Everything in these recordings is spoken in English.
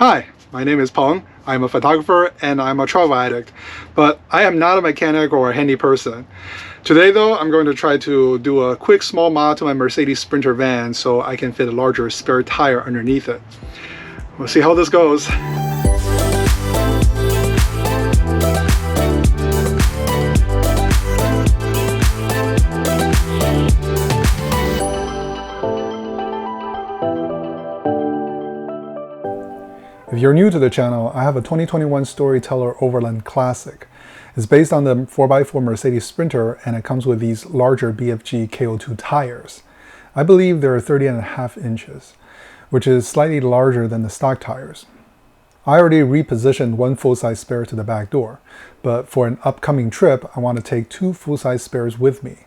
Hi, my name is Peng. I'm a photographer and I'm a travel addict, but I am not a mechanic or a handy person. Today though, I'm going to try to do a quick small mod to my Mercedes Sprinter van so I can fit a larger spare tire underneath it. We'll see how this goes. If you're new to the channel, I have a 2021 Storyteller Overland Classic. It's based on the 4x4 Mercedes Sprinter and it comes with these larger BFG KO2 tires. I believe they're 30.5 inches, which is slightly larger than the stock tires. I already repositioned one full-size spare to the back door, but for an upcoming trip, I want to take two full-size spares with me.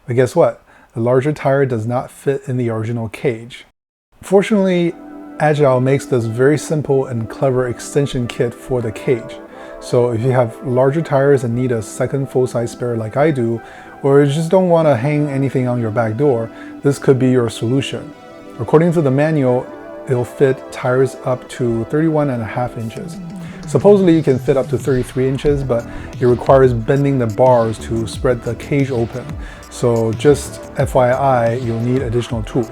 But guess what? The larger tire does not fit in the original cage. Fortunately, Agile makes this very simple and clever extension kit for the cage. So if you have larger tires and need a second full-size spare like I do, or you just don't want to hang anything on your back door, this could be your solution. According to the manual, it'll fit tires up to 31.5 inches. Supposedly you can fit up to 33 inches, but it requires bending the bars to spread the cage open. So just FYI, you'll need additional tools.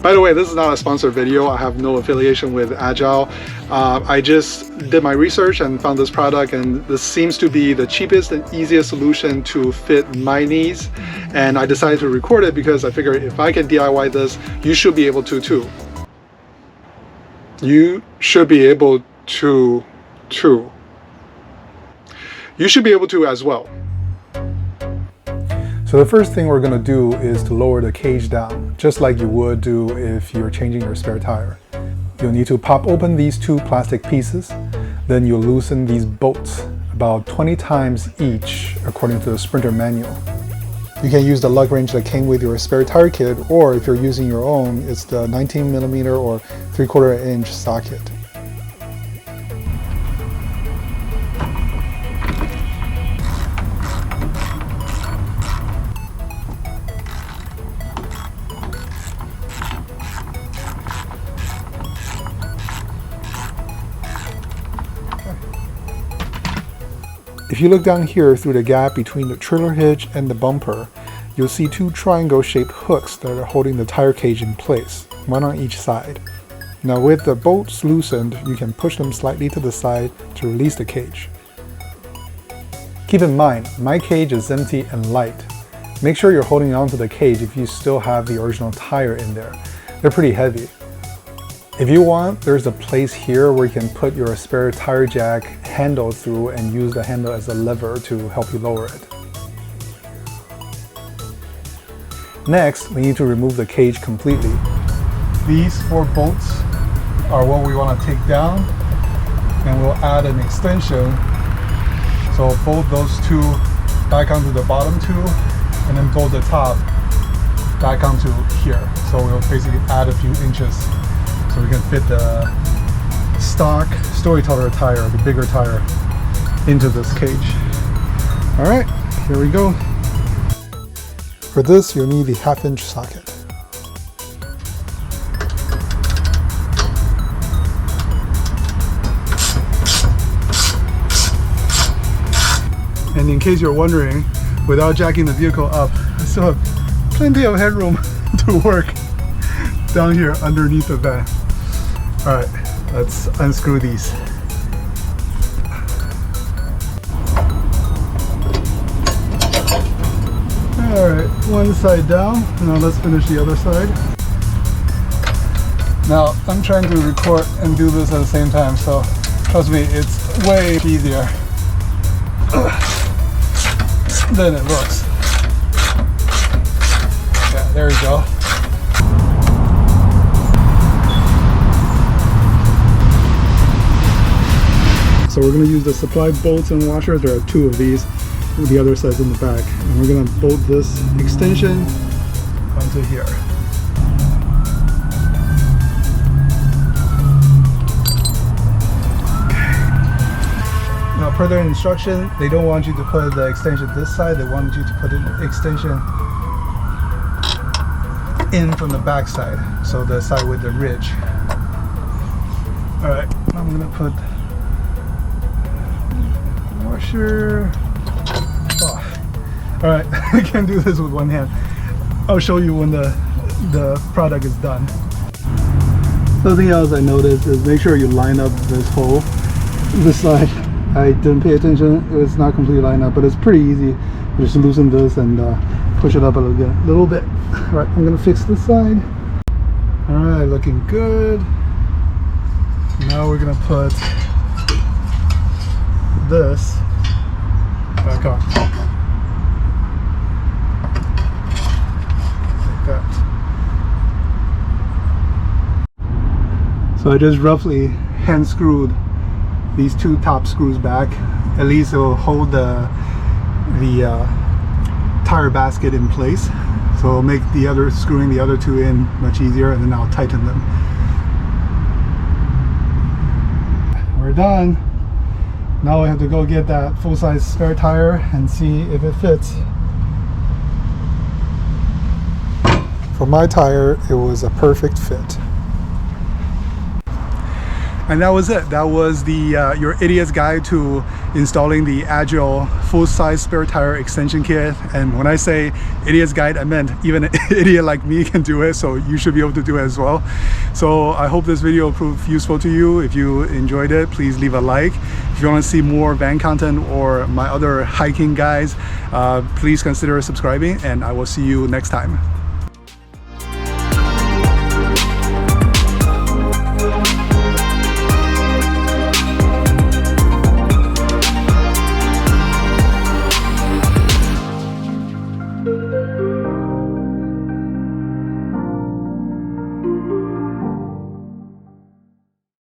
By the way, this is not a sponsored video. I have no affiliation with Agile. I just did my research and found this product, and this seems to be the cheapest and easiest solution to fit my needs. And I decided to record it because I figured if I can DIY this, you should be able to too. You should be able to too. You should be able to as well. So the first thing we're going to do is to lower the cage down, just like you would do if you're changing your spare tire. You'll need to pop open these two plastic pieces, then you'll loosen these bolts about 20 times each according to the Sprinter manual. You can use the lug wrench that came with your spare tire kit, or if you're using your own, it's the 19mm or 3/4 inch socket. If you look down here through the gap between the trailer hitch and the bumper, you'll see two triangle-shaped hooks that are holding the tire cage in place, one on each side. Now with the bolts loosened, you can push them slightly to the side to release the cage. Keep in mind, my cage is empty and light. Make sure you're holding on to the cage if you still have the original tire in there. They're pretty heavy. If you want, there's a place here where you can put your spare tire jack handle through and use the handle as a lever to help you lower it. Next, we need to remove the cage completely. These 4 bolts are what we want to take down, and we'll add an extension. So bolt those two back onto the bottom two, and then bolt the top back onto here. So we'll basically add a few inches so we can fit the stock Storyteller tire, the bigger tire, into this cage. All right, here we go. For this, you'll need the 1/2 inch socket. And in case you're wondering, without jacking the vehicle up, I still have plenty of headroom to work down here underneath the van. All right, let's unscrew these. All right, one side down. Now let's finish the other side. Now I'm trying to record and do this at the same time, so trust me, it's way easier than it looks. Yeah, there we go. So we're going to use the supply bolts and washers. There are 2 of these, with the other side's in the back. And we're going to bolt this extension onto here. Okay. Now per their instruction, they don't want you to put the extension this side, they want you to put an extension in from the back side, so the side with the ridge. All right, I'm gonna put washer. Oh. All right, I can't do this with one hand. I'll show you when the product is done. Something else I noticed is make sure you line up this hole. This side, I didn't pay attention. It's not completely lined up, but it's pretty easy. Just loosen this and push it up a little bit. All right, I'm gonna fix this side. All right, looking good. Now we're gonna put this back on. Like that. So I just roughly hand screwed these two top screws back. At least it will hold the tire basket in place. So it'll make screwing the other two in much easier, and then I'll tighten them. We're done. Now we have to go get that full-size spare tire and see if it fits. For my tire, it was a perfect fit. And that was it. That was the your idiot's guide to installing the Agile full-size spare tire extension kit. And when I say idiot's guide, I meant even an idiot like me can do it, so you should be able to do it as well. So I hope this video proved useful to you. If you enjoyed it, please leave a like. If you want to see more van content or my other hiking guides, please consider subscribing, and I will see you next time.